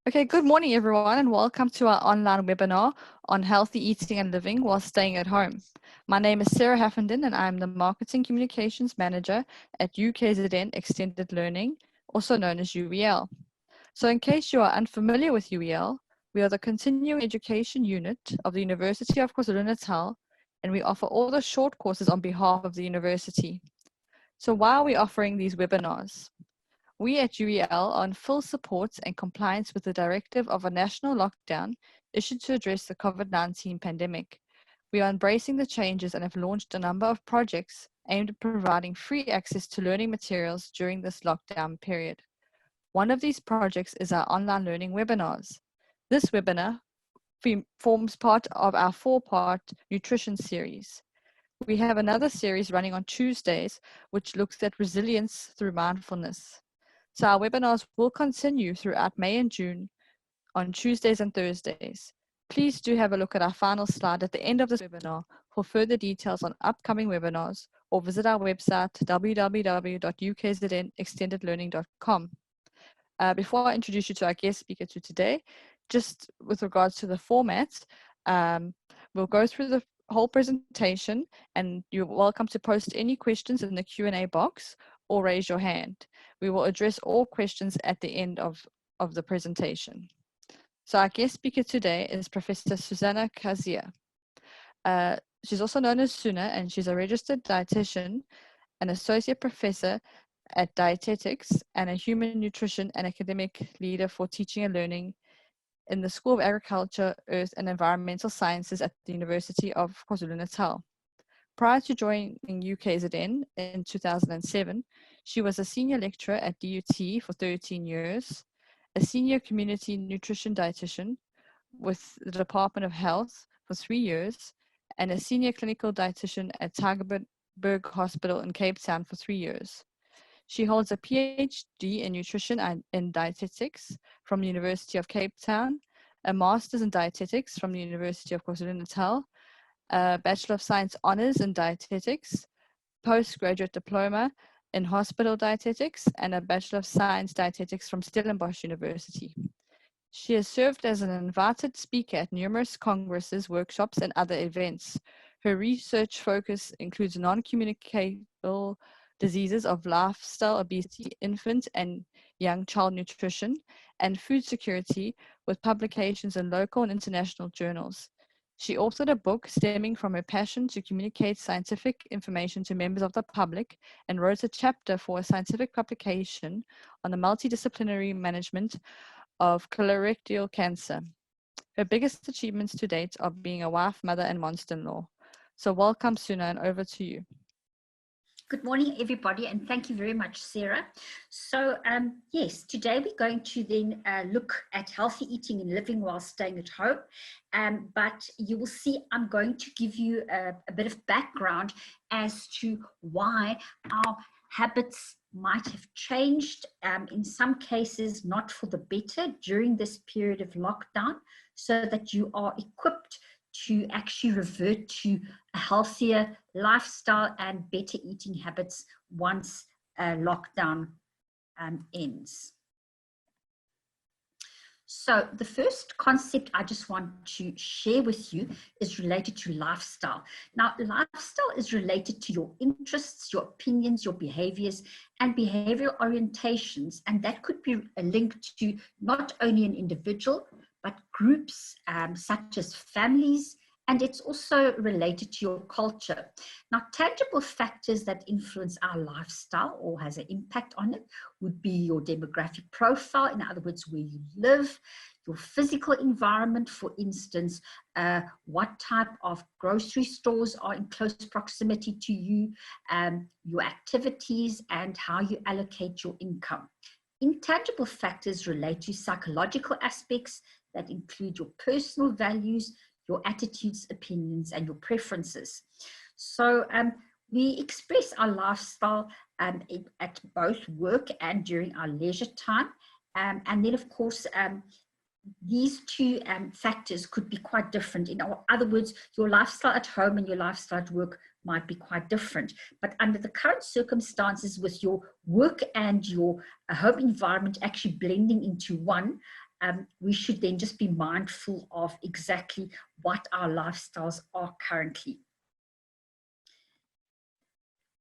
Okay, good morning, everyone, and welcome to our online webinar on healthy eating and living while staying at home. My name is Sarah Haffenden, and I'm the Marketing Communications Manager at UKZN Extended Learning, also known as UEL. So, in case you are unfamiliar with UEL, we are the continuing education unit of the University of KwaZulu-Natal, and we offer all the short courses on behalf of the university. So, why are we offering these webinars? We at UEL are in full support and compliance with the directive of a national lockdown issued to address the COVID-19 pandemic. We are embracing the changes and have launched a number of projects aimed at providing free access to learning materials during this lockdown period. One of these projects is our online learning webinars. This webinar forms part of our 4-part nutrition series. We have another series running on Tuesdays, which looks at resilience through mindfulness. So our webinars will continue throughout May and June on Tuesdays and Thursdays. Please do have a look at our final slide at the end of this webinar for further details on upcoming webinars, or visit our website www.ukznextendedlearning.com. Before I introduce you to our guest speaker to today, just with regards to the format, we'll go through the whole presentation, and you're welcome to post any questions in the Q&A box or raise your hand. We will address all questions at the end of the presentation. So our guest speaker today is Professor Susanna Kazia. She's also known as Suna, and she's a registered dietitian, an associate professor at dietetics, and a human nutrition and academic leader for teaching and learning in the School of Agriculture, Earth and Environmental Sciences at the University of KwaZulu-Natal. Prior to joining UKZN in 2007, she was a senior lecturer at DUT for 13 years, a senior community nutrition dietitian with the Department of Health for 3 years, and a senior clinical dietitian at Tygerberg Hospital in Cape Town for 3 years. She holds a PhD in nutrition and in dietetics from the University of Cape Town, a master's in dietetics from the University of KwaZulu-Natal, a Bachelor of Science Honours in Dietetics, postgraduate diploma in Hospital Dietetics, and a Bachelor of Science Dietetics from Stellenbosch University. She has served as an invited speaker at numerous congresses, workshops, and other events. Her research focus includes non-communicable diseases of lifestyle, obesity, infant and young child nutrition, and food security, with publications in local and international journals. She authored a book stemming from her passion to communicate scientific information to members of the public, and wrote a chapter for a scientific publication on the multidisciplinary management of colorectal cancer. Her biggest achievements to date are being a wife, mother, and monster-in-law. So welcome, Suna, and over to you. Good morning, everybody, and thank you very much, Sarah. So, yes, today we're going to then look at healthy eating and living while staying at home. But you will see I'm going to give you a bit of background as to why our habits might have changed, in some cases not for the better during this period of lockdown, so that you are equipped to actually revert to a healthier lifestyle and better eating habits once lockdown ends. So the first concept I just want to share with you is related to lifestyle. Now, lifestyle is related to your interests, your opinions, your behaviors, and behavioral orientations, and that could be linked to not only an individual, but groups such as families, and it's also related to your culture. Now, tangible factors that influence our lifestyle or has an impact on it would be your demographic profile, in other words, where you live, your physical environment, for instance, what type of grocery stores are in close proximity to you, your activities, and how you allocate your income. Intangible factors relate to psychological aspects that include your personal values, your attitudes, opinions, and your preferences. So we express our lifestyle at both work and during our leisure time. And then, of course, these two factors could be quite different. In other words, your lifestyle at home and your lifestyle at work might be quite different. But under the current circumstances, with your work and your home environment actually blending into one, we should then just be mindful of exactly what our lifestyles are currently.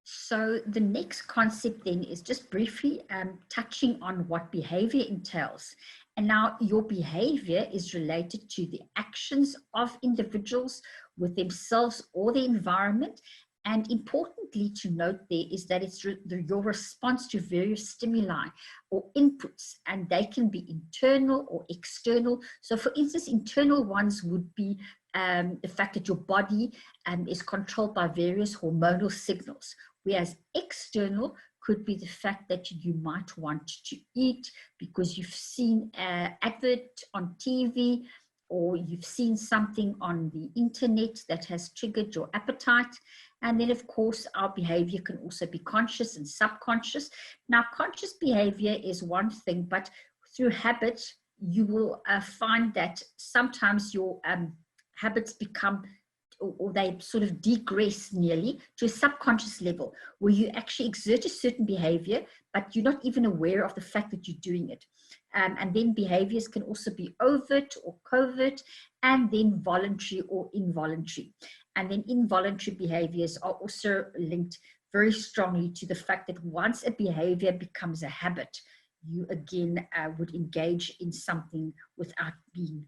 So the next concept then is just briefly touching on what behavior entails. And now your behavior is related to the actions of individuals with themselves or the environment. And importantly to note there is that it's your response to various stimuli or inputs, and they can be internal or external. So for instance, internal ones would be the fact that your body is controlled by various hormonal signals, whereas external could be the fact that you might want to eat because you've seen an advert on TV, or you've seen something on the internet that has triggered your appetite. And then, of course, our behavior can also be conscious and subconscious. Now, conscious behavior is one thing, but through habit, you will find that sometimes your habits become, or they sort of digress nearly to a subconscious level, where you actually exert a certain behavior, but you're not even aware of the fact that you're doing it. And then behaviors can also be overt or covert, and then voluntary or involuntary. And then involuntary behaviors are also linked very strongly to the fact that once a behavior becomes a habit, you again would engage in something without being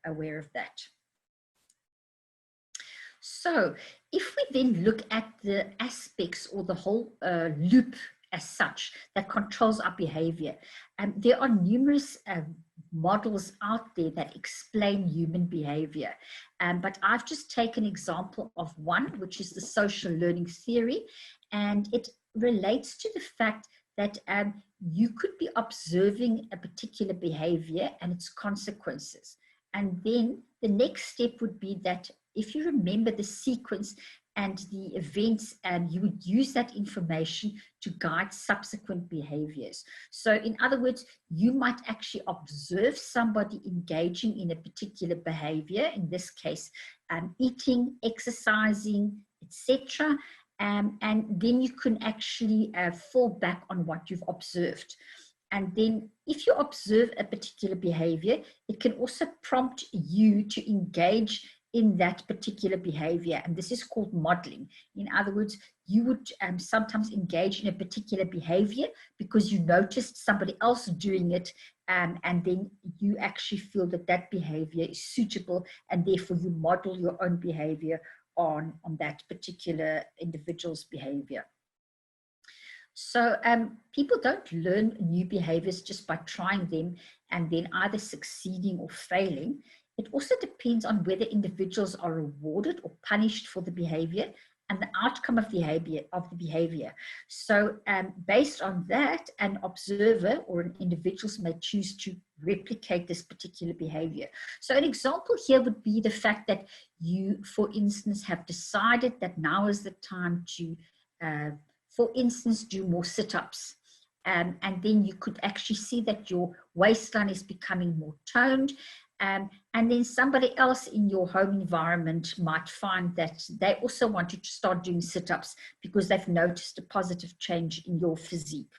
aware of that. So if we then look at the aspects or the whole loop as such that controls our behavior, there are numerous models out there that explain human behavior. But I've just taken an example of one, which is the social learning theory. And it relates to the fact that you could be observing a particular behavior and its consequences. And then the next step would be that if you remember the sequence and the events, you would use that information to guide subsequent behaviors. So in other words, you might actually observe somebody engaging in a particular behavior, in this case, eating, exercising, etc. And then you can actually fall back on what you've observed. And then if you observe a particular behavior, it can also prompt you to engage in that particular behavior. And this is called modeling. In other words, you would sometimes engage in a particular behavior because you noticed somebody else doing it, and then you actually feel that that behavior is suitable, and therefore you model your own behavior on that particular individual's behavior. So people don't learn new behaviors just by trying them and then either succeeding or failing. It also depends on whether individuals are rewarded or punished for the behavior and the outcome of the behavior. So based on that, an observer or an individual may choose to replicate this particular behavior. So an example here would be the fact that you, for instance, have decided that now is the time to, for instance, do more sit-ups. And then you could actually see that your waistline is becoming more toned. And then somebody else in your home environment might find that they also wanted to start doing sit-ups because they've noticed a positive change in your physique.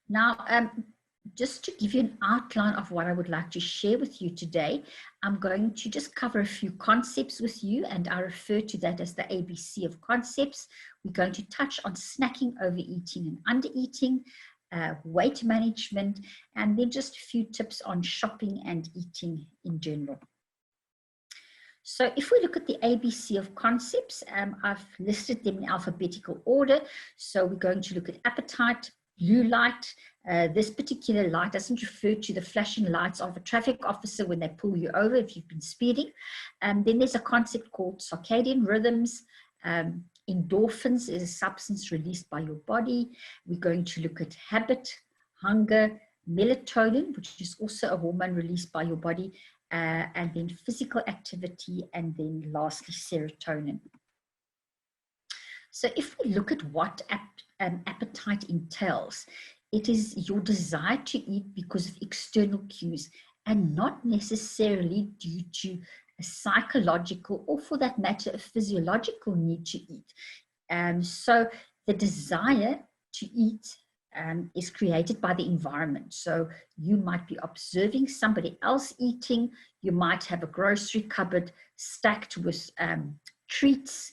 Now, just to give you an outline of what I would like to share with you today, I'm going to just cover a few concepts with you, and I refer to that as the ABC of concepts. We're going to touch on snacking, overeating, and undereating, weight management, and then just a few tips on shopping and eating in general. So if we look at the ABC of concepts, I've listed them in alphabetical order. So we're going to look at appetite, blue light. This particular light doesn't refer to the flashing lights of a traffic officer when they pull you over if you've been speeding. Then there's a concept called circadian rhythms. Endorphins is a substance released by your body. We're going to look at habit, hunger, melatonin, which is also a hormone released by your body, and then physical activity, and then lastly, serotonin. So if we look at what appetite entails, it is your desire to eat because of external cues and not necessarily due to a psychological or, for that matter, a physiological need to eat. So the desire to eat is created by the environment. So you might be observing somebody else eating. You might have a grocery cupboard stacked with treats,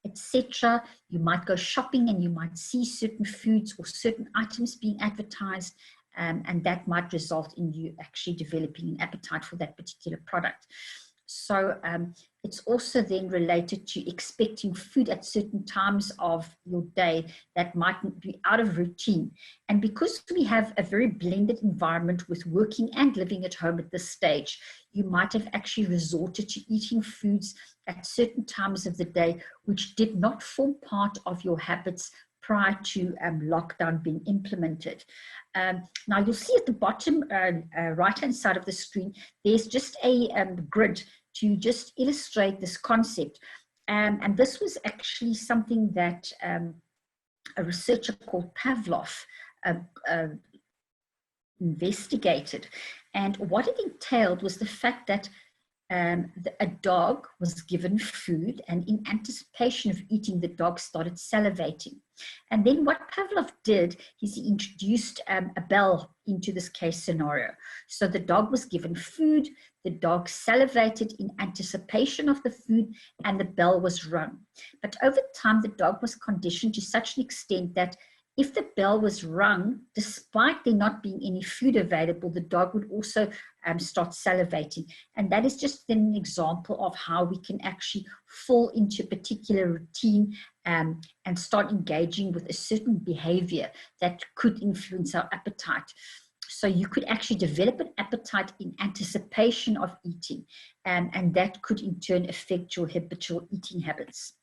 etc. You might go shopping and you might see certain foods or certain items being advertised, and that might result in you actually developing an appetite for that particular product. So it's also then related to expecting food at certain times of your day that might be out of routine. And because we have a very blended environment with working and living at home at this stage, you might have actually resorted to eating foods at certain times of the day which did not form part of your habits prior to lockdown being implemented. Now you'll see at the bottom right-hand side of the screen, there's just a grid to just illustrate this concept. And this was actually something that a researcher called Pavlov investigated. And what it entailed was the fact that a dog was given food, and in anticipation of eating, the dog started salivating. And then what Pavlov did is he introduced a bell into this case scenario. So the dog was given food, the dog salivated in anticipation of the food, and the bell was rung. But over time, the dog was conditioned to such an extent that if the bell was rung, despite there not being any food available, the dog would also start salivating. And that is just an example of how we can actually fall into a particular routine and start engaging with a certain behavior that could influence our appetite. So you could actually develop an appetite in anticipation of eating, and that could in turn affect your habitual eating habits.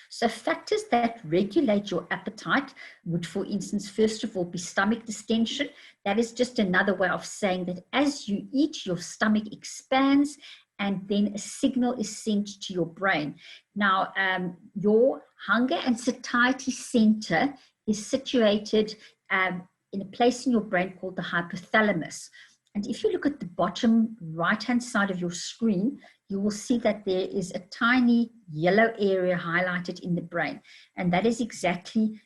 So factors that regulate your appetite would, for instance, first of all, be stomach distension. That is just another way of saying that as you eat, your stomach expands, and then a signal is sent to your brain. Now, your hunger and satiety center is situated in a place in your brain called the hypothalamus. And if you look at the bottom right-hand side of your screen, you will see that there is a tiny yellow area highlighted in the brain. And that is exactly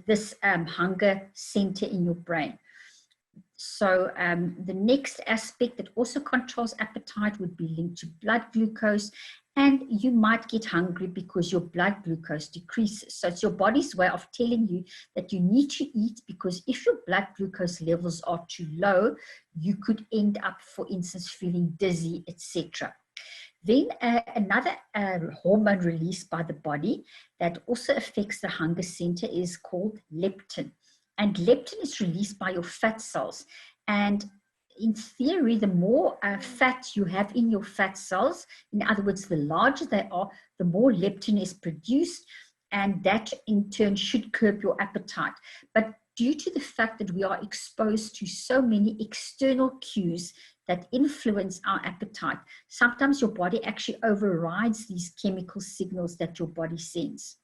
this hunger center in your brain. So the next aspect that also controls appetite would be linked to blood glucose. And you might get hungry because your blood glucose decreases. So it's your body's way of telling you that you need to eat, because if your blood glucose levels are too low, you could end up, for instance, feeling dizzy, etc. Then another hormone released by the body that also affects the hunger center is called leptin. And leptin is released by your fat cells. And in theory, the more fat you have in your fat cells, in other words, the larger they are, the more leptin is produced, and that in turn should curb your appetite. But due to the fact that we are exposed to so many external cues that influence our appetite, sometimes your body actually overrides these chemical signals that your body sends.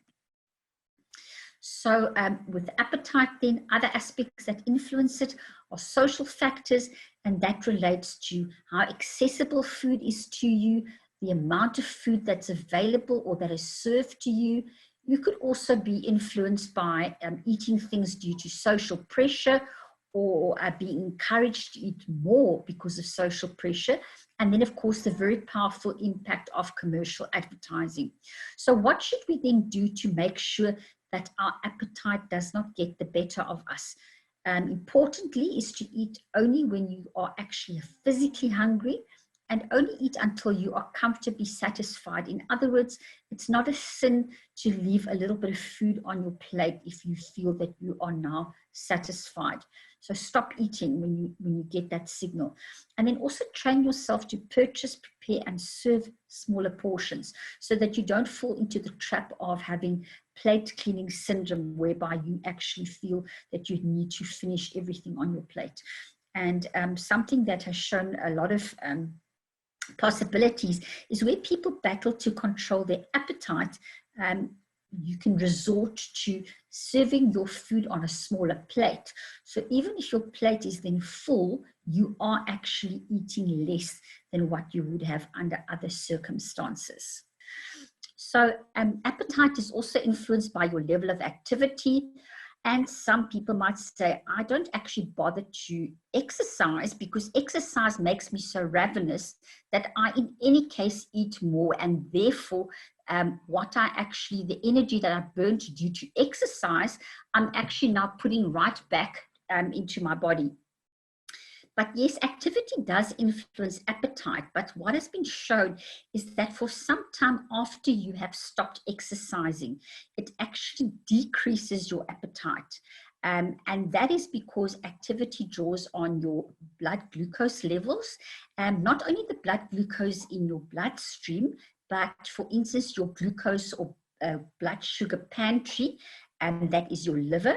So with appetite, then other aspects that influence it are social factors, and that relates to how accessible food is to you, the amount of food that's available or that is served to you. You could also be influenced by eating things due to social pressure, or being encouraged to eat more because of social pressure. And then, of course, the very powerful impact of commercial advertising. So what should we then do to make sure that our appetite does not get the better of us? Importantly is to eat only when you are actually physically hungry, and only eat until you are comfortably satisfied. In other words, it's not a sin to leave a little bit of food on your plate if you feel that you are now satisfied. So stop eating when you get that signal. And then also train yourself to purchase, prepare, and serve smaller portions so that you don't fall into the trap of having plate cleaning syndrome, whereby you actually feel that you need to finish everything on your plate. And something that has shown a lot of possibilities is where people battle to control their appetite. You can resort to serving your food on a smaller plate. So even if your plate is then full, you are actually eating less than what you would have under other circumstances. So appetite is also influenced by your level of activity. And some people might say, I don't actually bother to exercise because exercise makes me so ravenous that I, in any case, eat more. And therefore, the energy that I burned due to exercise, I'm actually now putting right back into my body. But yes, activity does influence appetite. But what has been shown is that for some time after you have stopped exercising, it actually decreases your appetite. And that is because activity draws on your blood glucose levels, and not only the blood glucose in your bloodstream, but for instance, your glucose or blood sugar pantry, and that is your liver.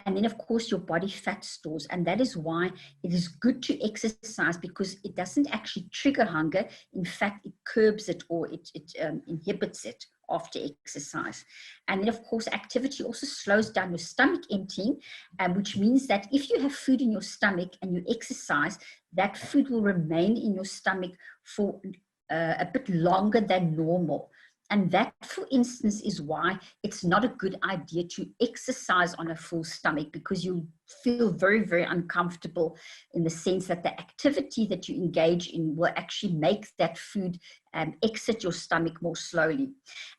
And then, of course, your body fat stores. And that is why it is good to exercise, because it doesn't actually trigger hunger. In fact, it curbs it, or it inhibits it after exercise. And then, of course, activity also slows down your stomach emptying, which means that if you have food in your stomach and you exercise, that food will remain in your stomach for a bit longer than normal. And that, for instance, is why it's not a good idea to exercise on a full stomach, because you feel very, very uncomfortable, in the sense that the activity that you engage in will actually make that food exit your stomach more slowly.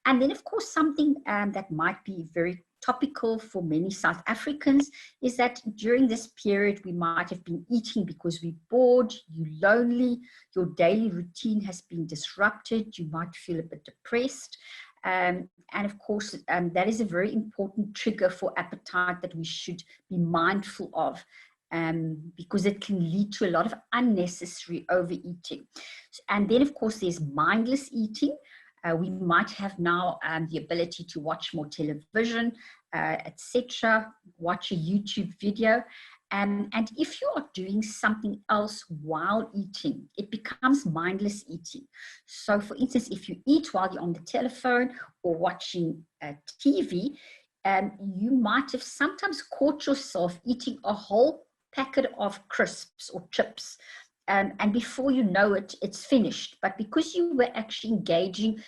And then, of course, something that might be very topical for many South Africans is that during this period we might have been eating because we're bored, you're lonely, your daily routine has been disrupted, you might feel a bit depressed. And of course, that is a very important trigger for appetite that we should be mindful of, because it can lead to a lot of unnecessary overeating. And then, of course, there's mindless eating. We might have now the ability to watch more television, etc., watch a YouTube video. And if you are doing something else while eating, it becomes mindless eating. So, for instance, if you eat while you're on the telephone or watching TV, you might have sometimes caught yourself eating a whole packet of crisps or chips. And before you know it, it's finished. But because you were actually engaging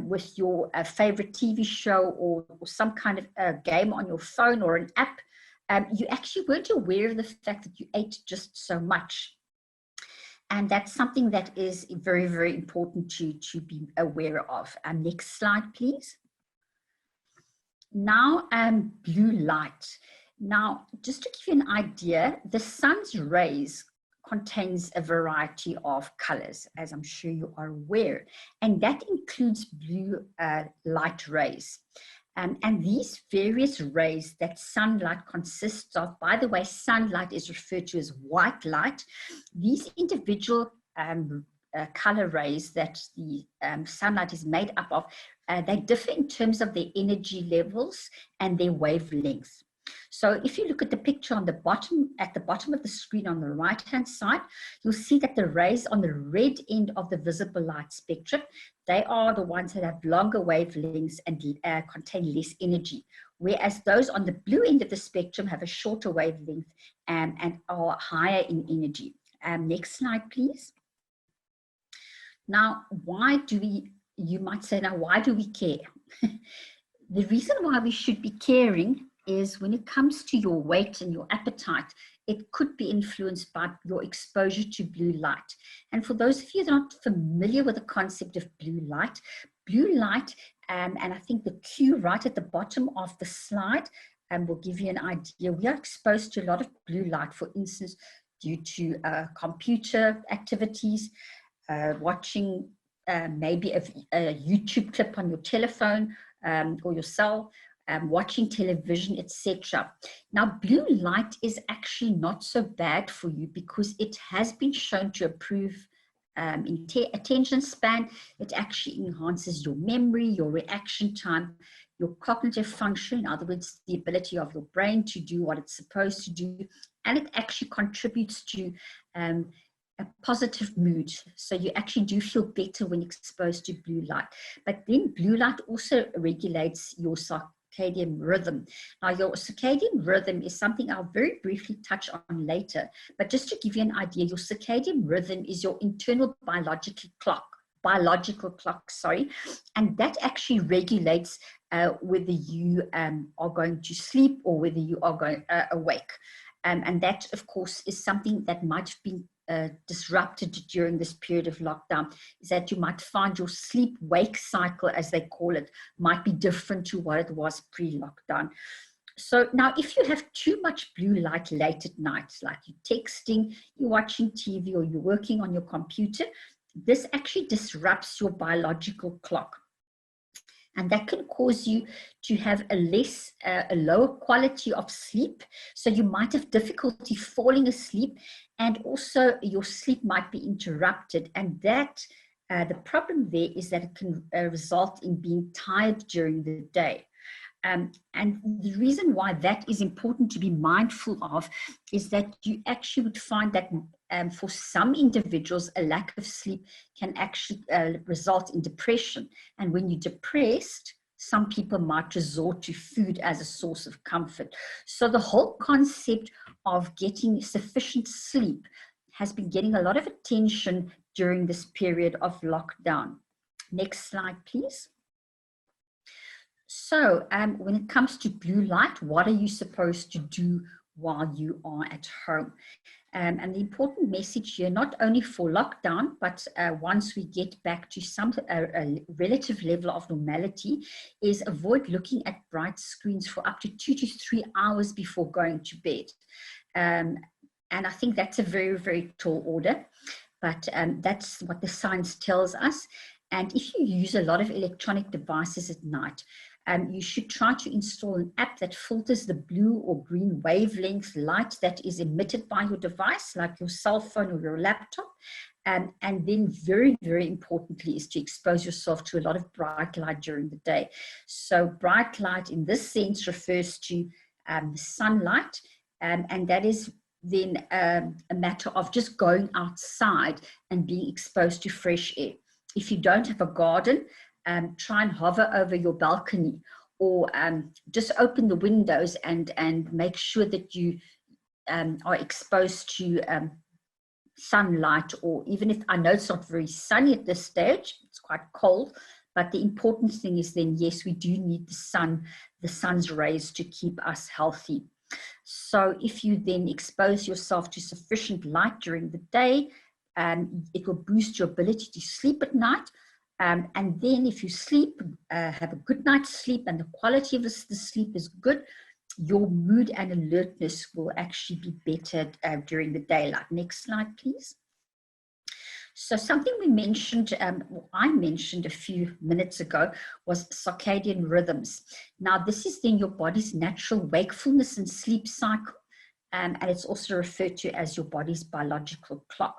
with your favorite TV show or some kind of game on your phone or an app, you actually weren't aware of the fact that you ate just so much. And that's something that is very, very important to be aware of. Next slide, please. Now, blue light. Now, just to give you an idea, the sun's rays contains a variety of colors, as I'm sure you are aware, and that includes blue light rays. And these various rays that sunlight consists of, by the way, sunlight is referred to as white light. These individual color rays that the sunlight is made up of, they differ in terms of their energy levels and their wavelengths. So if you look at the picture on the bottom, at the bottom of the screen on the right-hand side, you'll see that the rays on the red end of the visible light spectrum, they are the ones that have longer wavelengths and contain less energy, whereas those on the blue end of the spectrum have a shorter wavelength and are higher in energy. Next slide, please. Now, you might say, now, why do we care? The reason why we should be caring is when it comes to your weight and your appetite, it could be influenced by your exposure to blue light. And for those of you that are not familiar with the concept of blue light, and I think the cue right at the bottom of the slide will give you an idea. We are exposed to a lot of blue light, for instance, due to computer activities, watching maybe a YouTube clip on your telephone or your cell, watching television, etc. Now, blue light is actually not so bad for you because it has been shown to improve attention span. It actually enhances your memory, your reaction time, your cognitive function, in other words, the ability of your brain to do what it's supposed to do, and it actually contributes to a positive mood. So you actually do feel better when exposed to blue light. But then blue light also regulates your circadian rhythm. Now, your circadian rhythm is something I'll very briefly touch on later, but just to give you an idea, your circadian rhythm is your internal biological clock, and that actually regulates whether you are going to sleep or whether you are going awake. And that, of course, is something that might have been disrupted during this period of lockdown, is that you might find your sleep-wake cycle, as they call it, might be different to what it was pre-lockdown. So now if you have too much blue light late at night, like you're texting, you're watching TV, or you're working on your computer, this actually disrupts your biological clock. And that can cause you to have a lower quality of sleep. So you might have difficulty falling asleep, and also your sleep might be interrupted. And that, the problem there is that it can result in being tired during the day. And the reason why that is important to be mindful of is that you actually would find that for some individuals, a lack of sleep can actually result in depression. And when you're depressed, some people might resort to food as a source of comfort. So the whole concept of getting sufficient sleep has been getting a lot of attention during this period of lockdown. Next slide, please. So when it comes to blue light, what are you supposed to do while you are at home? And the important message here, not only for lockdown, but once we get back to some a relative level of normality, is avoid looking at bright screens for up to 2 to 3 hours before going to bed. And I think that's a very, very tall order, but that's what the science tells us. And if you use a lot of electronic devices at night, you should try to install an app that filters the blue or green wavelength light that is emitted by your device, like your cell phone or your laptop. And then very, very importantly is to expose yourself to a lot of bright light during the day. So bright light in this sense refers to sunlight, and that is then a matter of just going outside and being exposed to fresh air. If you don't have a garden, try and hover over your balcony, or just open the windows and make sure that you are exposed to sunlight. Or even if, I know it's not very sunny at this stage, it's quite cold, but the important thing is then, yes, we do need the sun's rays to keep us healthy. So if you then expose yourself to sufficient light during the day, it will boost your ability to sleep at night. And then if you sleep, have a good night's sleep, and the quality of the sleep is good, your mood and alertness will actually be better during the daylight. Next slide, please. So something we mentioned, I mentioned a few minutes ago, was circadian rhythms. Now, this is then your body's natural wakefulness and sleep cycle, and it's also referred to as your body's biological clock.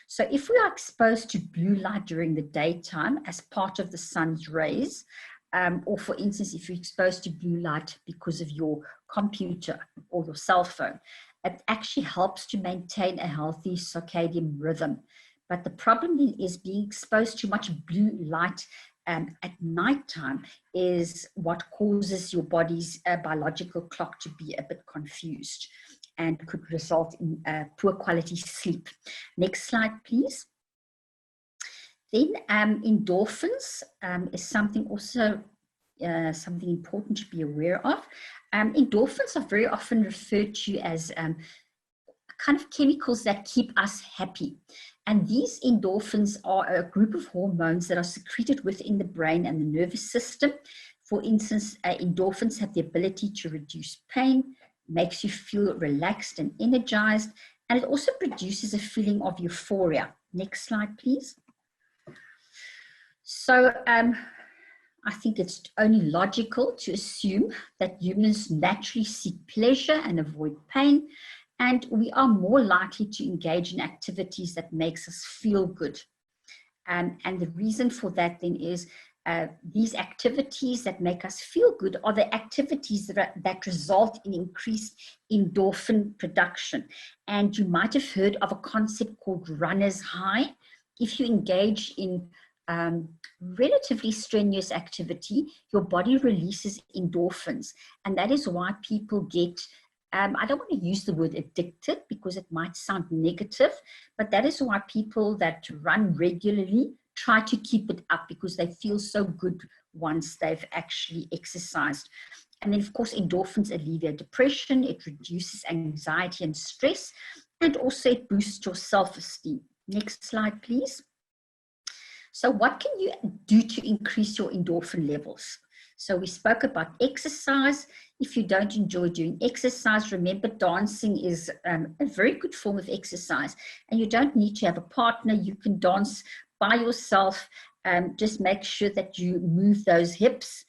So if we are exposed to blue light during the daytime as part of the sun's rays, or for instance, if you're exposed to blue light because of your computer or your cell phone, it actually helps to maintain a healthy circadian rhythm. But the problem then is being exposed to much blue light at nighttime is what causes your body's biological clock to be a bit confused, and could result in poor quality sleep. Next slide, please. Then endorphins is something also something important to be aware of. Endorphins are very often referred to as kind of chemicals that keep us happy. And these endorphins are a group of hormones that are secreted within the brain and the nervous system. For instance, endorphins have the ability to reduce pain, makes you feel relaxed and energized, and it also produces a feeling of euphoria. Next slide, please. So I think it's only logical to assume that humans naturally seek pleasure and avoid pain, and we are more likely to engage in activities that makes us feel good. And the reason for that then is these activities that make us feel good are the activities that result in increased endorphin production. And you might have heard of a concept called runner's high. If you engage in relatively strenuous activity, your body releases endorphins. And that is why people get, I don't want to use the word addicted because it might sound negative, but that is why people that run regularly try to keep it up because they feel so good once they've actually exercised. And then, of course, endorphins alleviate depression, it reduces anxiety and stress, and also it boosts your self-esteem. Next slide, please. So what can you do to increase your endorphin levels? So we spoke about exercise. If you don't enjoy doing exercise, remember dancing is a very good form of exercise. And you don't need to have a partner. You can dance by yourself. Just make sure that you move those hips.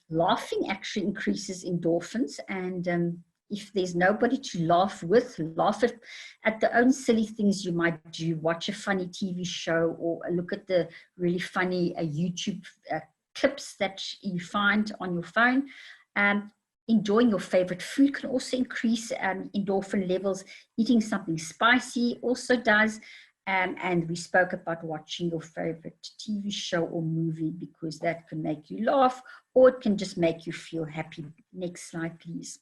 Laughing actually increases endorphins. And if there's nobody to laugh with, laugh at the own silly things you might do. Watch a funny TV show or look at the really funny YouTube clips that you find on your phone. Enjoying your favorite food can also increase endorphin levels. Eating something spicy also does. And we spoke about watching your favorite TV show or movie, because that can make you laugh, or it can just make you feel happy. Next slide, please.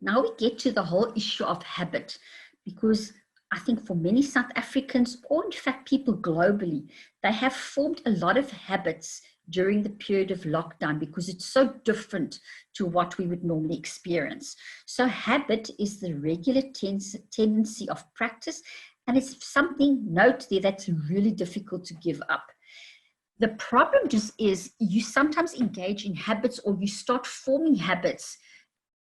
Now we get to the whole issue of habit, because I think for many South Africans, or in fact people globally, they have formed a lot of habits during the period of lockdown because it's so different to what we would normally experience. So habit is the regular tendency of practice, and it's something, note there, that's really difficult to give up. The problem just is you sometimes engage in habits, or you start forming habits,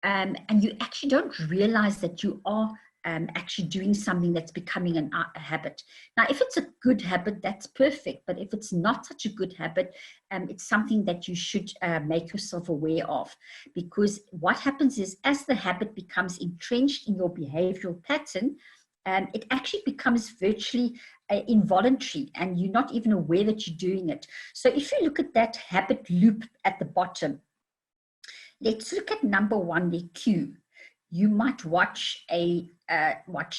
and you actually don't realize that you are actually doing something that's becoming a habit. Now, if it's a good habit, that's perfect. But if it's not such a good habit, it's something that you should make yourself aware of. Because what happens is, as the habit becomes entrenched in your behavioral pattern, it actually becomes virtually involuntary, and you're not even aware that you're doing it. So if you look at that habit loop at the bottom, let's look at number one, the cue. You might watch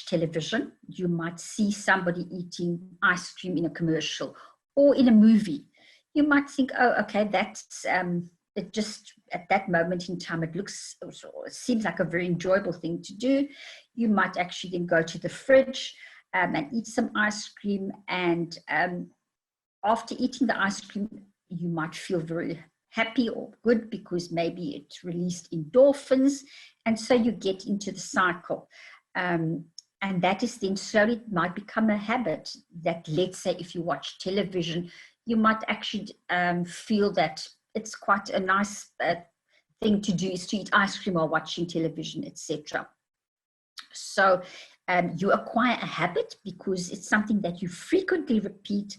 television. You might see somebody eating ice cream in a commercial or in a movie. You might think, oh, okay, that's it. Just at that moment in time, it seems like a very enjoyable thing to do. You might actually then go to the fridge and eat some ice cream. And after eating the ice cream, you might feel very happy or good, because maybe it released endorphins, and so you get into the cycle, and that is then slowly might become a habit. That, let's say, if you watch television, you might actually feel that it's quite a nice thing to do, is to eat ice cream while watching television, etc. So you acquire a habit because it's something that you frequently repeat.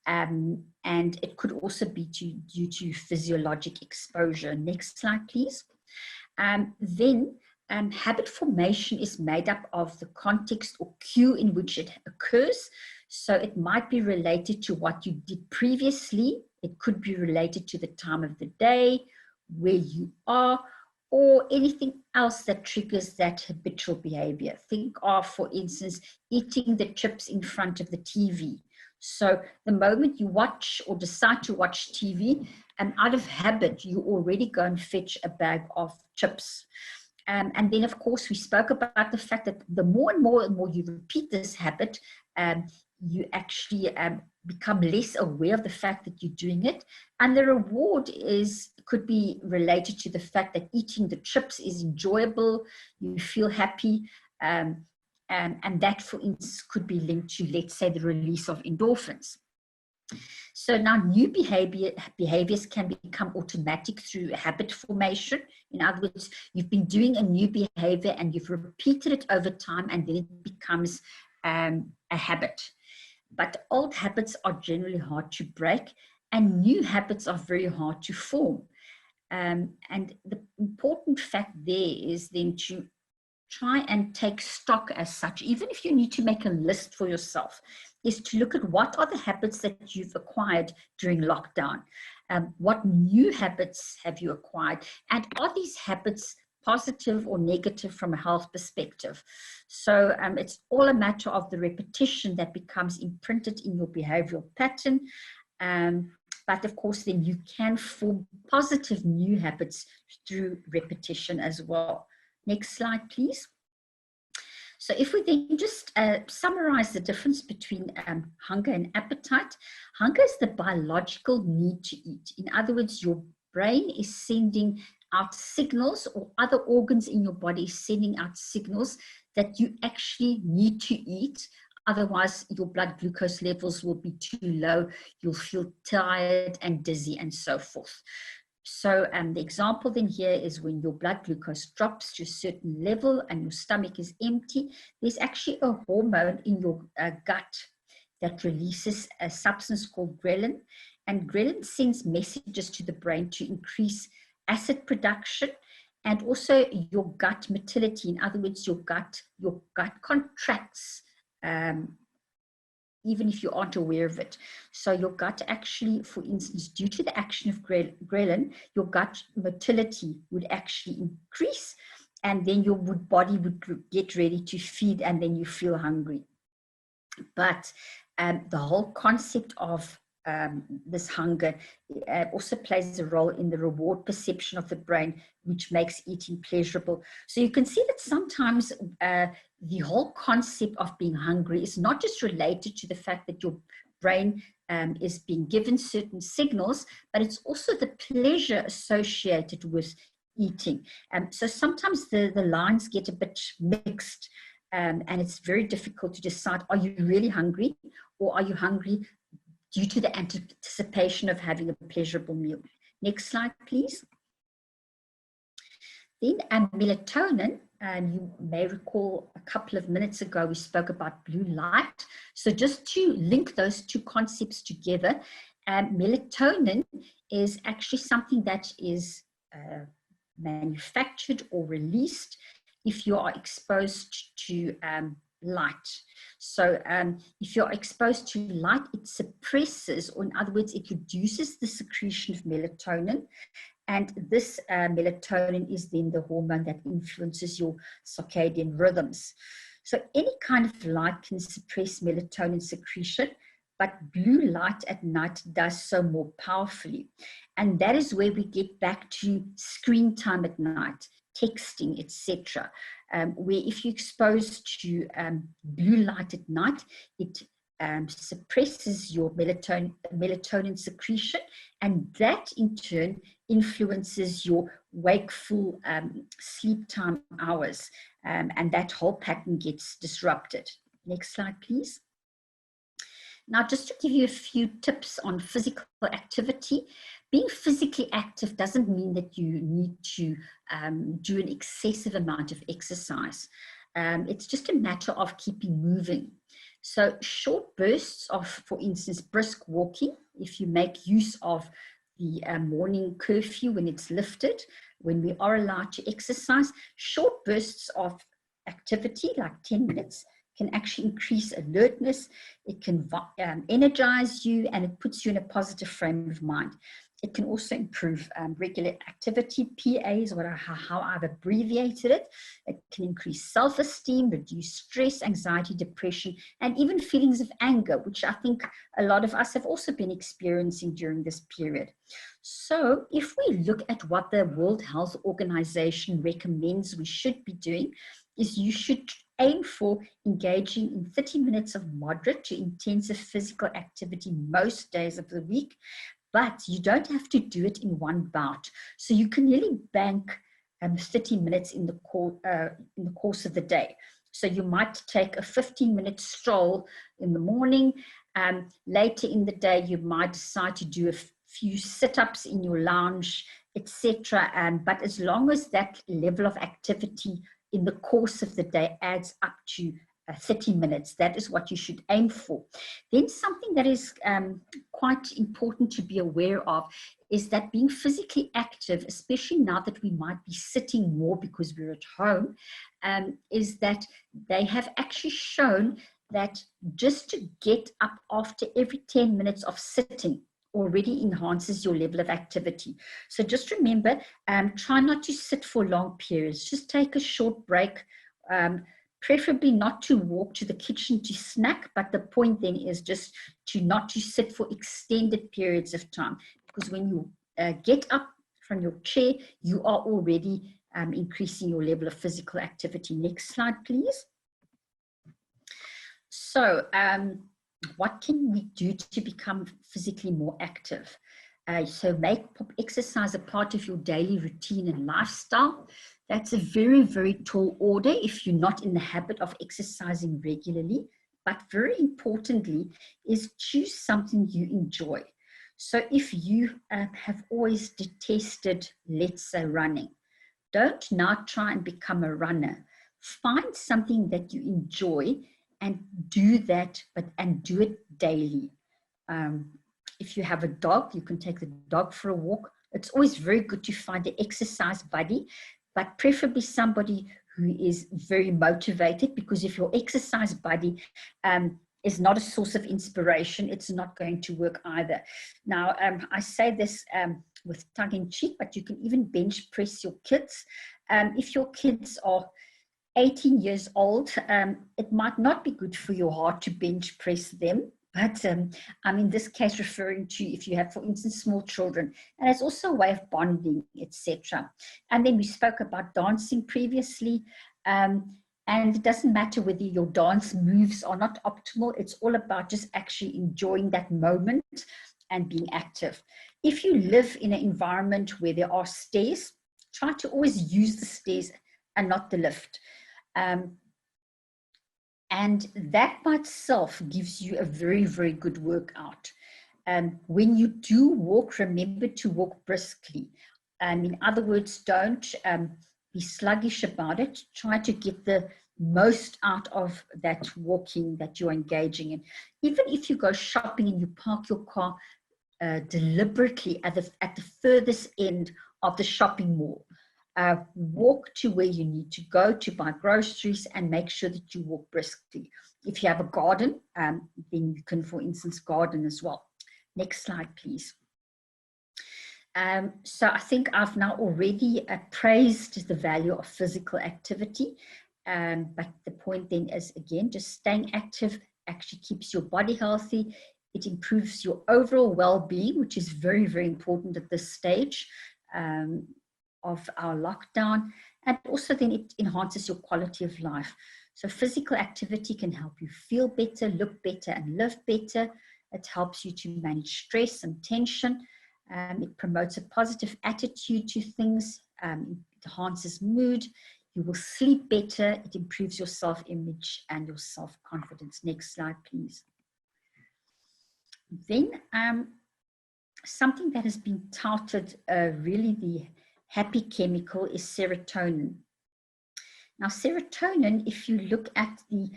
And it could also be due to physiologic exposure. Next slide, please. Then habit formation is made up of the context or cue in which it occurs. So it might be related to what you did previously. It could be related to the time of the day, where you are, or anything else that triggers that habitual behavior. Think of, for instance, eating the chips in front of the TV. So the moment you watch or decide to watch TV, and out of habit, you already go and fetch a bag of chips. And then, of course, we spoke about the fact that the more and more you repeat this habit, you actually become less aware of the fact that you're doing it. And the reward could be related to the fact that eating the chips is enjoyable, you feel happy, and that, for instance, could be linked to, let's say, the release of endorphins. So now new behaviors can become automatic through habit formation. In other words, you've been doing a new behavior and you've repeated it over time, and then it becomes a habit. But old habits are generally hard to break, and new habits are very hard to form. And the important fact there is then to try and take stock as such, even if you need to make a list for yourself, is to look at what are the habits that you've acquired during lockdown. What new habits have you acquired? And are these habits positive or negative from a health perspective? So it's all a matter of the repetition that becomes imprinted in your behavioral pattern. But of course, then you can form positive new habits through repetition as well. Next slide, please. So if we then just summarize the difference between hunger and appetite, hunger is the biological need to eat. In other words, your brain is sending out signals, or other organs in your body is sending out signals that you actually need to eat. Otherwise, your blood glucose levels will be too low. You'll feel tired and dizzy and so forth. So the example then here is when your blood glucose drops to a certain level and your stomach is empty, there's actually a hormone in your gut that releases a substance called ghrelin. And ghrelin sends messages to the brain to increase acid production and also your gut motility. In other words, your gut contracts even if you aren't aware of it. So your gut actually, for instance, due to the action of ghrelin, your gut motility would actually increase, and then your body would get ready to feed, and then you feel hungry. But the whole concept of this hunger also plays a role in the reward perception of the brain, which makes eating pleasurable. So you can see that sometimes the whole concept of being hungry is not just related to the fact that your brain is being given certain signals, but it's also the pleasure associated with eating. So sometimes the lines get a bit mixed, and it's very difficult to decide, are you really hungry, or are you hungry due to the anticipation of having a pleasurable meal? Next slide, please. Then melatonin, you may recall a couple of minutes ago we spoke about blue light. So just to link those two concepts together, melatonin is actually something that is manufactured or released if you are exposed to light. So if you're exposed to light, it suppresses, or in other words, it reduces the secretion of melatonin. And this melatonin is then the hormone that influences your circadian rhythms. So any kind of light can suppress melatonin secretion, but blue light at night does so more powerfully. And that is where we get back to screen time at night, texting, etc., where if you're exposed to blue light at night, it suppresses your melatonin secretion, and that in turn influences your wakeful sleep time hours, and that whole pattern gets disrupted. Next slide, please. Now, just to give you a few tips on physical activity, being physically active doesn't mean that you need to do an excessive amount of exercise. It's just a matter of keeping moving. So short bursts of, for instance, brisk walking, if you make use of the morning curfew when it's lifted, when we are allowed to exercise, short bursts of activity, like 10 minutes, can actually increase alertness, it can energize you, and it puts you in a positive frame of mind. It can also improve regular activity. PA is how I've abbreviated it. It can increase self-esteem, reduce stress, anxiety, depression, and even feelings of anger, which I think a lot of us have also been experiencing during this period. So if we look at what the World Health Organization recommends we should be doing, is you should aim for engaging in 30 minutes of moderate to intensive physical activity most days of the week, but you don't have to do it in one bout. So you can really bank 30 minutes in the course of the day. So you might take a 15-minute stroll in the morning. Later in the day, you might decide to do a few sit-ups in your lounge, etc. But as long as that level of activity in the course of the day adds up to 30 minutes, that is what you should aim for. Then something that is quite important to be aware of is that being physically active, especially now that we might be sitting more because we're at home, is that they have actually shown that just to get up after every 10 minutes of sitting already enhances your level of activity. So just remember, try not to sit for long periods. Just take a short break, preferably not to walk to the kitchen to snack, but the point then is just not to sit for extended periods of time, because when you get up from your chair, you are already increasing your level of physical activity. Next slide, please. So, what can we do to become physically more active? So make exercise a part of your daily routine and lifestyle. That's a very, very tall order if you're not in the habit of exercising regularly. But very importantly is choose something you enjoy. So if you have always detested, let's say, running, don't now try and become a runner. Find something that you enjoy and do that, and do it daily. If you have a dog, you can take the dog for a walk. It's always very good to find an exercise buddy, but preferably somebody who is very motivated, because if your exercise buddy is not a source of inspiration, it's not going to work either. Now, I say this with tongue in cheek, but you can even bench press your kids. If your kids are 18 years old, it might not be good for your heart to bench press them. But I'm in this case referring to if you have, for instance, small children. And it's also a way of bonding, etc. And then we spoke about dancing previously. And it doesn't matter whether your dance moves are not optimal. It's all about just actually enjoying that moment and being active. If you live in an environment where there are stairs, try to always use the stairs and not the lift. And that by itself gives you a very, very good workout. When you do walk, remember to walk briskly. In other words, don't be sluggish about it. Try to get the most out of that walking that you're engaging in. Even if you go shopping and you park your car deliberately at the furthest end of the shopping mall, walk to where you need to go to buy groceries and make sure that you walk briskly. If you have a garden, then you can, for instance, garden as well. Next slide, please. So I think I've now already praised the value of physical activity, but the point then is, again, just staying active actually keeps your body healthy. It improves your overall well-being, which is very, very important at this stage of our lockdown, and also then it enhances your quality of life. So physical activity can help you feel better, look better, and live better. It helps you to manage stress and tension. It promotes a positive attitude to things. It enhances mood. You will sleep better. It improves your self-image and your self-confidence. Next slide, please. Then something that has been touted, really the happy chemical, is serotonin. Now, serotonin, if you look at the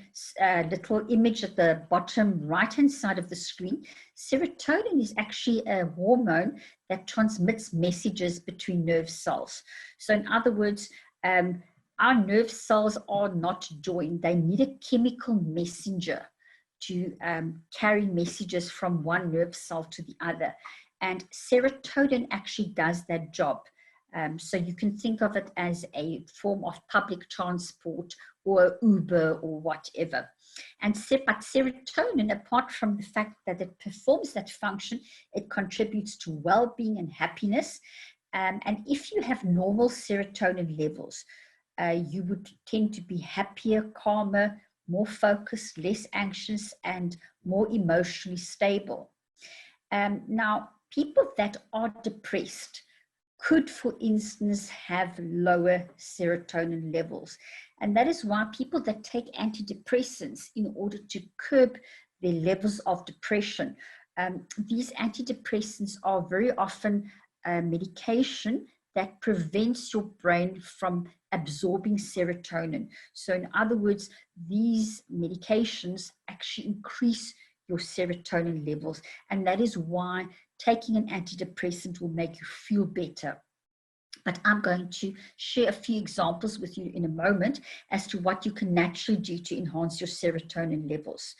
little image at the bottom right-hand side of the screen, serotonin is actually a hormone that transmits messages between nerve cells. So in other words, our nerve cells are not joined. They need a chemical messenger to carry messages from one nerve cell to the other. And serotonin actually does that job. So you can think of it as a form of public transport or Uber or whatever. But serotonin, apart from the fact that it performs that function, it contributes to well-being and happiness. And if you have normal serotonin levels, you would tend to be happier, calmer, more focused, less anxious, and more emotionally stable. Now, people that are depressed could, for instance, have lower serotonin levels. And that is why people that take antidepressants in order to curb their levels of depression, these antidepressants are very often medication that prevents your brain from absorbing serotonin. So in other words, these medications actually increase your serotonin levels. And that is why taking an antidepressant will make you feel better. But I'm going to share a few examples with you in a moment as to what you can naturally do to enhance your serotonin levels.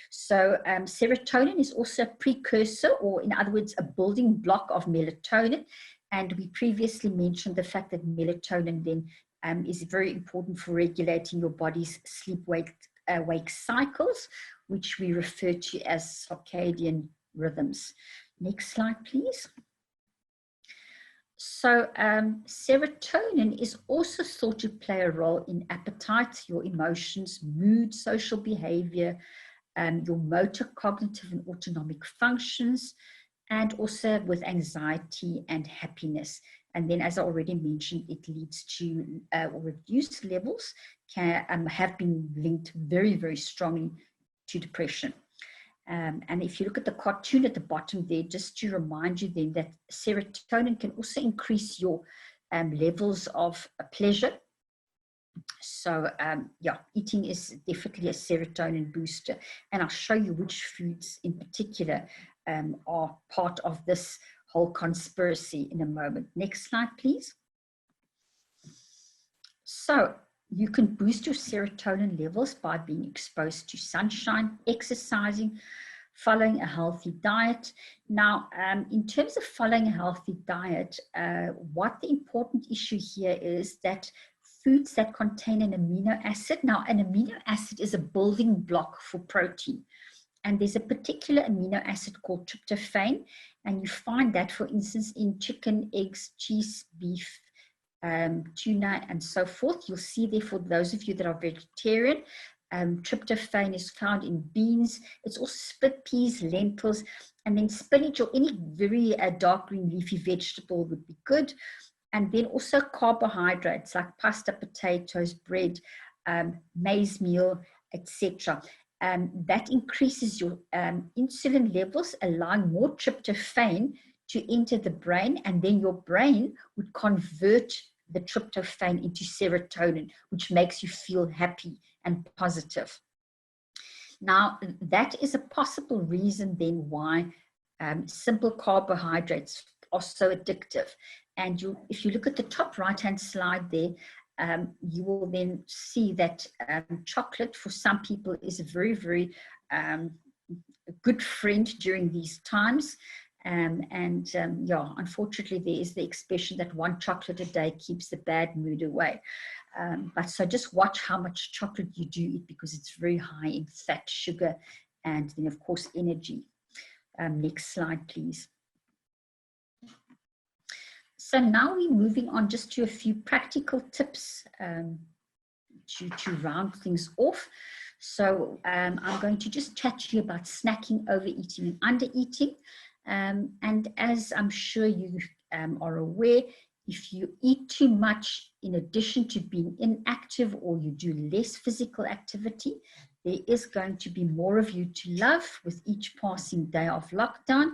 So serotonin is also a precursor, or in other words, a building block of melatonin. And we previously mentioned the fact that melatonin then is very important for regulating your body's sleep-wake cycles, which we refer to as circadian rhythms. Next slide, please. So serotonin is also thought to play a role in appetite, your emotions, mood, social behavior, your motor, cognitive, and autonomic functions, and also with anxiety and happiness. And then, as I already mentioned, it leads to reduced levels have been linked very, very strongly to depression. And if you look at the cartoon at the bottom there, just to remind you then that serotonin can also increase your levels of pleasure. So yeah, eating is definitely a serotonin booster. And I'll show you which foods in particular are part of this whole conspiracy in a moment. Next slide, please. So you can boost your serotonin levels by being exposed to sunshine, exercising, following a healthy diet. Now, in terms of following a healthy diet, what the important issue here is that foods that contain an amino acid. Now, an amino acid is a building block for protein. And there's a particular amino acid called tryptophan. And you find that, for instance, in chicken, eggs, cheese, beef, tuna, and so forth. You'll see there, for those of you that are vegetarian, tryptophan is found in beans. It's also split peas, lentils, and then spinach or any very dark green leafy vegetable would be good. And then also carbohydrates like pasta, potatoes, bread, maize meal, etc. That increases your insulin levels, allowing more tryptophan to enter the brain, and then your brain would convert the tryptophan into serotonin, which makes you feel happy and positive. Now, that is a possible reason then why simple carbohydrates are so addictive. And if you look at the top right-hand slide there, you will then see that chocolate for some people is a very, very good friend during these times. Yeah, unfortunately, there is the expression that one chocolate a day keeps the bad mood away. But so just watch how much chocolate you do eat, because it's very high in fat, sugar, and then, of course, energy. Next slide, please. So now we're moving on just to a few practical tips to round things off. So I'm going to just chat to you about snacking, overeating, and undereating. And as I'm sure you are aware, if you eat too much in addition to being inactive, or you do less physical activity, there is going to be more of you to love with each passing day of lockdown.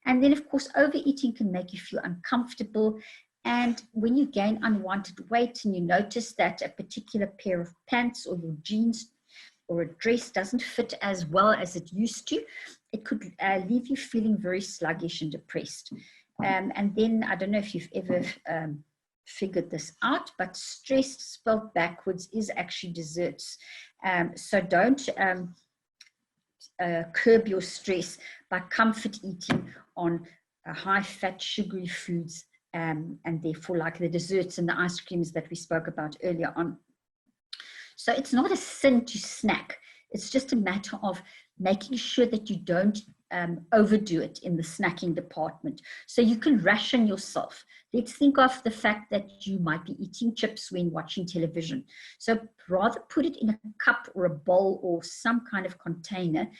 And then, of course, overeating can make you feel uncomfortable. And when you gain unwanted weight and you notice that a particular pair of pants or your jeans or a dress doesn't fit as well as it used to, it could leave you feeling very sluggish and depressed. And then, I don't know if you've ever figured this out, but stress spelled backwards is actually desserts. So don't curb your stress by comfort eating on high-fat, sugary foods, and therefore like the desserts and the ice creams that we spoke about earlier on. So it's not a sin to snack. It's just a matter of making sure that you don't overdo it in the snacking department. So you can ration yourself. Let's think of the fact that you might be eating chips when watching television. So rather put it in a cup or a bowl or some kind of container,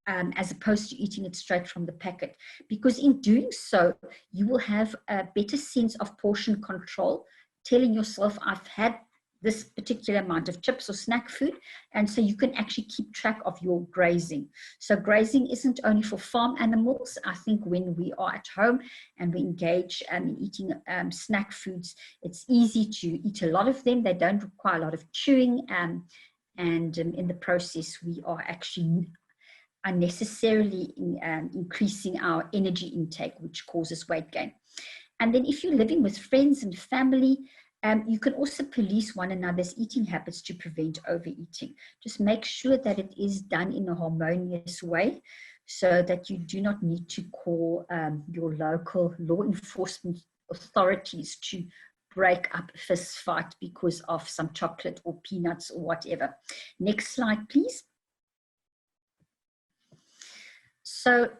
as opposed to eating it straight from the packet. Because in doing so, you will have a better sense of portion control, telling yourself, I've had this particular amount of chips or snack food, and so you can actually keep track of your grazing. So grazing isn't only for farm animals. I think when we are at home and we engage in eating snack foods, it's easy to eat a lot of them. They don't require a lot of chewing, and in the process, we are actually unnecessarily increasing our energy intake, which causes weight gain. And then if you're living with friends and family, you can also police one another's eating habits to prevent overeating. Just make sure that it is done in a harmonious way, so that you do not need to call your local law enforcement authorities to break up a fist fight because of some chocolate or peanuts or whatever. Next slide, please. So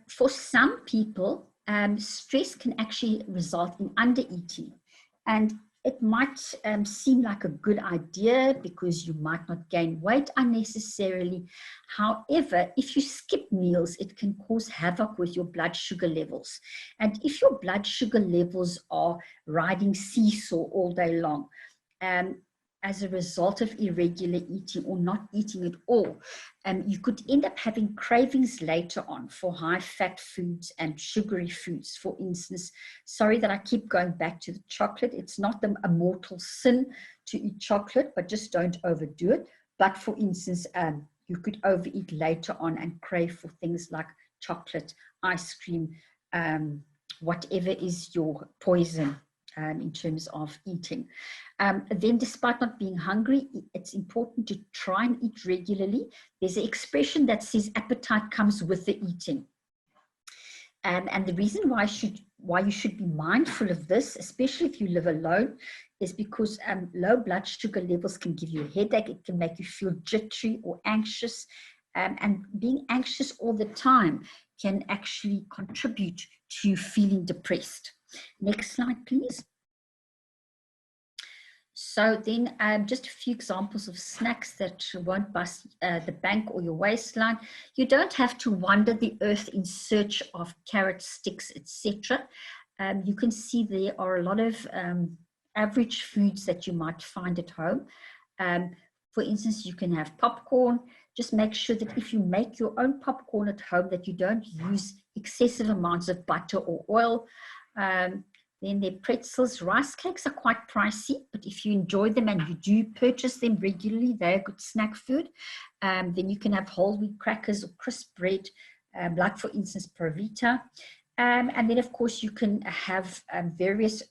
for some people, stress can actually result in undereating. And it might seem like a good idea because you might not gain weight unnecessarily. However, if you skip meals, it can cause havoc with your blood sugar levels. And if your blood sugar levels are riding seesaw all day long, as a result of irregular eating or not eating at all, you could end up having cravings later on for high-fat foods and sugary foods. For instance, sorry that I keep going back to the chocolate. It's not a mortal sin to eat chocolate, but just don't overdo it. But for instance, you could overeat later on and crave for things like chocolate, ice cream, whatever is your poison in terms of eating. Then despite not being hungry, it's important to try and eat regularly. There's an expression that says appetite comes with the eating. And the reason why you should be mindful of this, especially if you live alone, is because low blood sugar levels can give you a headache. It can make you feel jittery or anxious. And being anxious all the time can actually contribute to you feeling depressed. Next slide, please. So then just a few examples of snacks that won't bust the bank or your waistline. You don't have to wander the earth in search of carrot sticks, etc. You can see there are a lot of average foods that you might find at home. For instance, you can have popcorn. Just make sure that if you make your own popcorn at home, that you don't use excessive amounts of butter or oil. Then their pretzels, rice cakes are quite pricey, but if you enjoy them and you do purchase them regularly, they're good snack food. Then you can have whole wheat crackers or crisp bread, like for instance, Provita. And then of course you can have various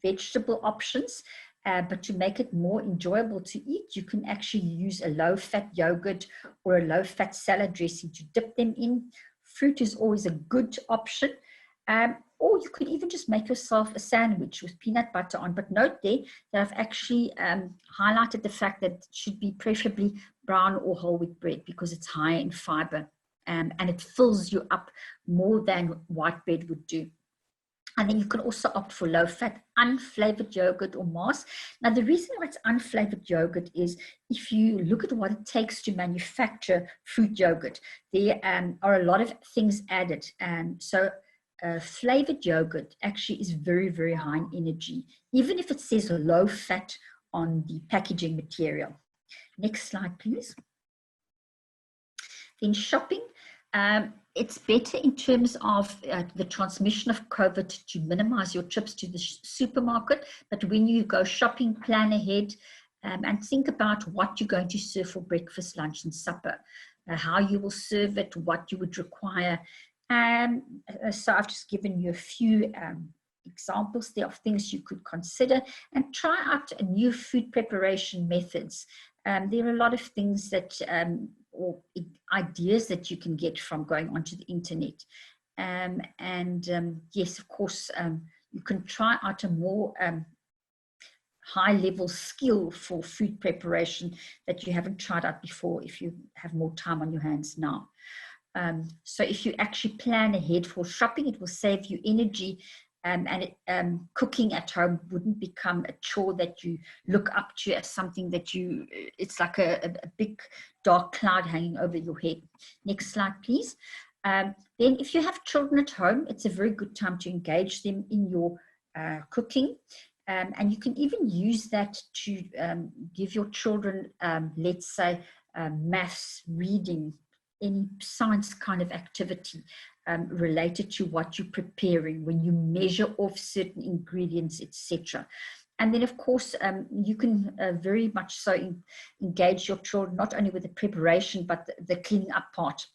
vegetable options, but to make it more enjoyable to eat, you can actually use a low-fat yogurt or a low-fat salad dressing to dip them in. Fruit is always a good option. Or you could even just make yourself a sandwich with peanut butter on. But note there that I've actually highlighted the fact that it should be preferably brown or whole wheat bread because it's high in fiber and it fills you up more than white bread would do. And then you can also opt for low-fat, unflavored yogurt or mass. Now, the reason why it's unflavored yogurt is if you look at what it takes to manufacture fruit yogurt, there are a lot of things added. So flavored yogurt actually is very, very high in energy, even if it says low fat on the packaging material. Next slide, please. Then shopping. It's better in terms of the transmission of COVID to minimize your trips to the supermarket. But when you go shopping, plan ahead and think about what you're going to serve for breakfast, lunch, and supper, how you will serve it, what you would require. So I've just given you a few examples there of things you could consider and try out new food preparation methods. There are a lot of things that or ideas that you can get from going onto the internet. Yes, of course, you can try out a more high-level skill for food preparation that you haven't tried out before if you have more time on your hands now. So if you actually plan ahead for shopping, it will save you energy and cooking at home wouldn't become a chore that you look up to as something that it's like a big dark cloud hanging over your head. Next slide, please. Then if you have children at home, it's a very good time to engage them in your cooking. And you can even use that to give your children, let's say, maths, reading, any science kind of activity related to what you're preparing when you measure off certain ingredients, etc. And then, of course, you can very much so engage your children not only with the preparation, but the cleaning up part.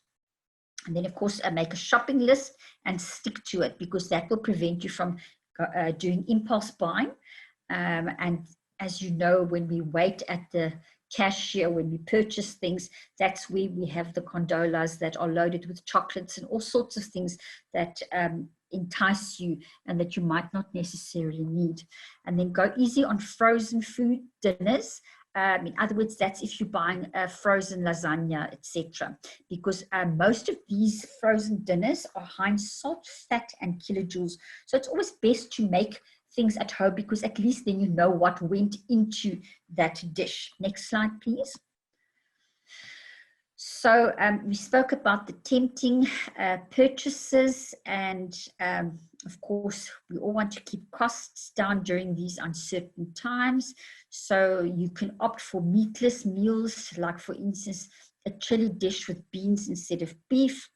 And then, of course, make a shopping list and stick to it because that will prevent you from doing impulse buying. And as you know, when we wait at the cashier, when we purchase things, that's where we have the condolas that are loaded with chocolates and all sorts of things that entice you and that you might not necessarily need. And then go easy on frozen food dinners. In other words, that's if you're buying frozen lasagna, etc. Because most of these frozen dinners are high in salt, fat, and kilojoules. So it's always best to make things at home, because at least then you know what went into that dish. Next slide, please. So we spoke about the tempting purchases, and of course, we all want to keep costs down during these uncertain times. So you can opt for meatless meals, like for instance, a chili dish with beans instead of beef.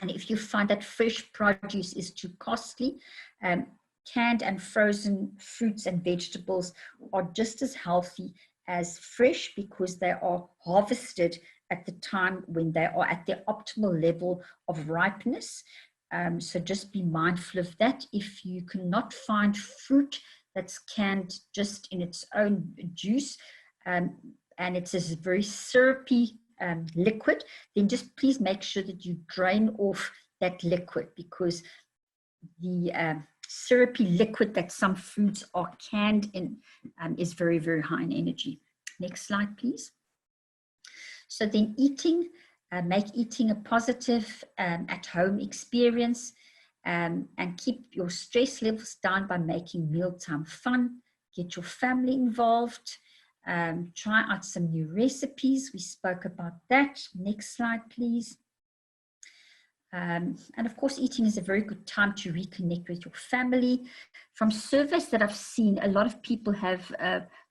And if you find that fresh produce is too costly, canned and frozen fruits and vegetables are just as healthy as fresh, because they are harvested at the time when they are at their optimal level of ripeness. So just be mindful of that. If you cannot find fruit that's canned just in its own juice, and it's a very syrupy liquid, then just please make sure that you drain off that liquid, because the syrupy liquid that some foods are canned in is very, very high in energy. Next slide, please. So then eating, make eating a positive at-home experience, and keep your stress levels down by making mealtime fun. Get your family involved. Try out some new recipes. We spoke about that. Next slide, please. And of course, eating is a very good time to reconnect with your family. From surveys that I've seen, a lot of people have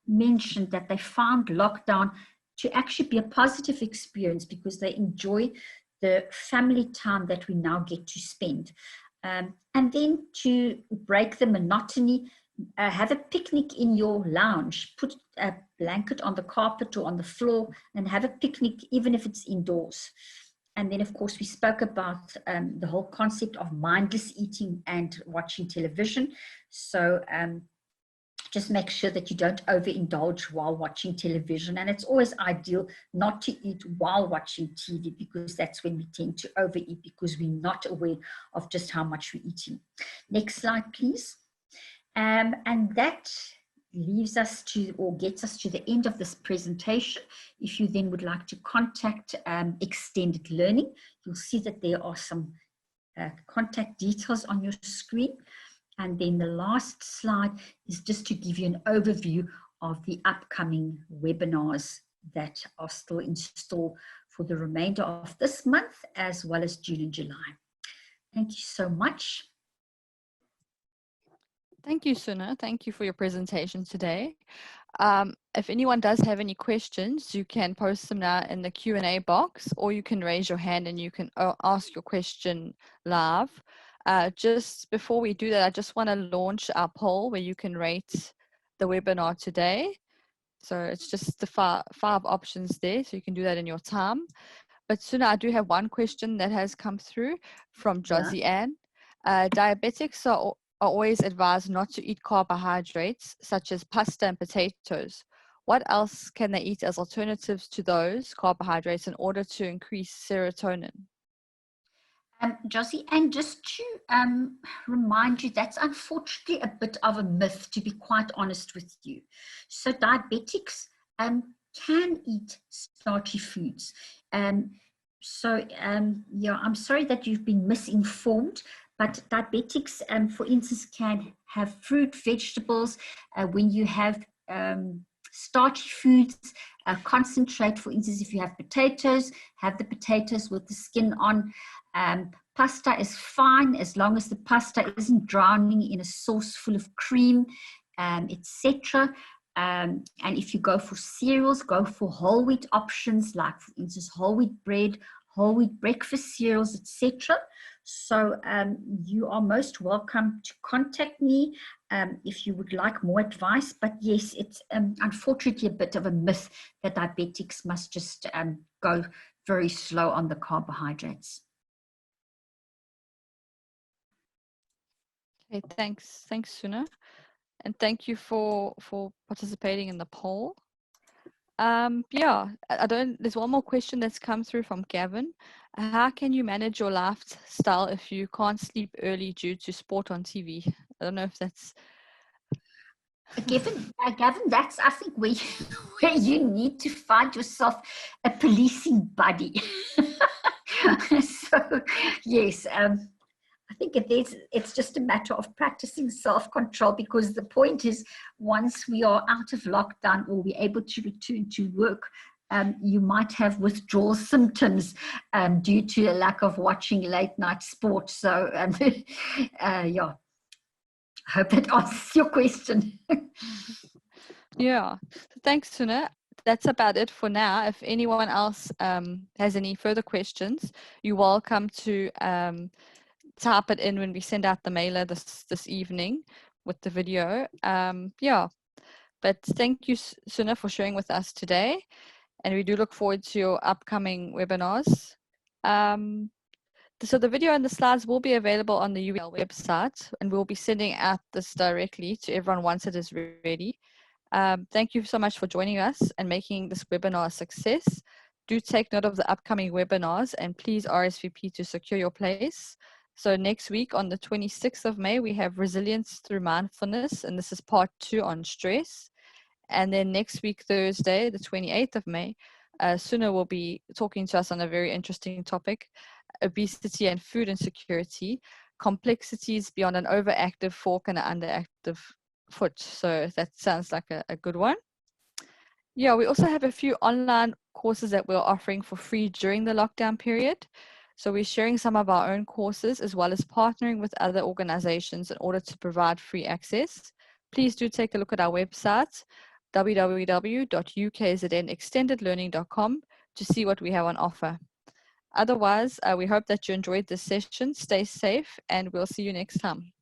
mentioned that they found lockdown to actually be a positive experience, because they enjoy the family time that we now get to spend. And then to break the monotony, have a picnic in your lounge, put a blanket on the carpet or on the floor and have a picnic, even if it's indoors. And then, of course, we spoke about the whole concept of mindless eating and watching television. So just make sure that you don't overindulge while watching television. And it's always ideal not to eat while watching TV, because that's when we tend to overeat, because we're not aware of just how much we're eating. Next slide, please. And that leaves us to, or gets us to, the end of this presentation. If you then would like to contact Extended Learning, you'll see that there are some contact details on your screen. And then the last slide is just to give you an overview of the upcoming webinars that are still in store for the remainder of this month, as well as June and July. Thank you so much. Thank you, Suna. Thank you for your presentation today. If anyone does have any questions, you can post them now in the Q&A box, or you can raise your hand and you can ask your question live. Just before we do that, I just want to launch our poll where you can rate the webinar today. So it's just the five options there, so you can do that in your time. But Suna, I do have one question that has come through from Josie Ann. Diabetics are always advised not to eat carbohydrates such as pasta and potatoes. What else can they eat as alternatives to those carbohydrates in order to increase serotonin? Josie, and just to remind you, that's unfortunately a bit of a myth, to be quite honest with you. So diabetics can eat starchy foods. Yeah, I'm sorry that you've been misinformed, but diabetics, for instance, can have fruit, vegetables. When you have starchy foods, concentrate, for instance, if you have potatoes, have the potatoes with the skin on. Pasta is fine as long as the pasta isn't drowning in a sauce full of cream, etc. And if you go for cereals, go for whole wheat options, like for instance whole wheat bread, whole wheat breakfast cereals, etc. So you are most welcome to contact me if you would like more advice. But yes, it's unfortunately a bit of a myth that diabetics must just go very slow on the carbohydrates. Okay, thanks, Suna, and thank you for participating in the poll. Yeah, there's one more question that's come through from Gavin. How can you manage your lifestyle if you can't sleep early due to sport on TV? I don't know if that's... Gavin, that's, I think, where you need to find yourself a policing buddy. So, yes, I think it's just a matter of practicing self-control, because the point is, once we are out of lockdown or we're able to return to work, you might have withdrawal symptoms due to a lack of watching late night sport. So, yeah, hope that answers your question. Yeah, thanks, Suna. That's about it for now. If anyone else has any further questions, you're welcome to type it in when we send out the mailer this evening with the video. Yeah, but thank you, Suna, for sharing with us today, and we do look forward to your upcoming webinars. So the video and the slides will be available on the UL website, and we'll be sending out this directly to everyone once it is ready. Thank you so much for joining us and making this webinar a success. Do take note of the upcoming webinars and please RSVP to secure your place. So next week on the 26th of May, we have Resilience Through Mindfulness, and this is part 2 on stress. And then next week, Thursday, the 28th of May, Suna will be talking to us on a very interesting topic, obesity and food insecurity, complexities beyond an overactive fork and an underactive foot. So that sounds like a good one. Yeah, we also have a few online courses that we're offering for free during the lockdown period. So we're sharing some of our own courses as well as partnering with other organizations in order to provide free access. Please do take a look at our website, www.ukznextendedlearning.com, to see what we have on offer. Otherwise, we hope that you enjoyed this session. Stay safe, and we'll see you next time.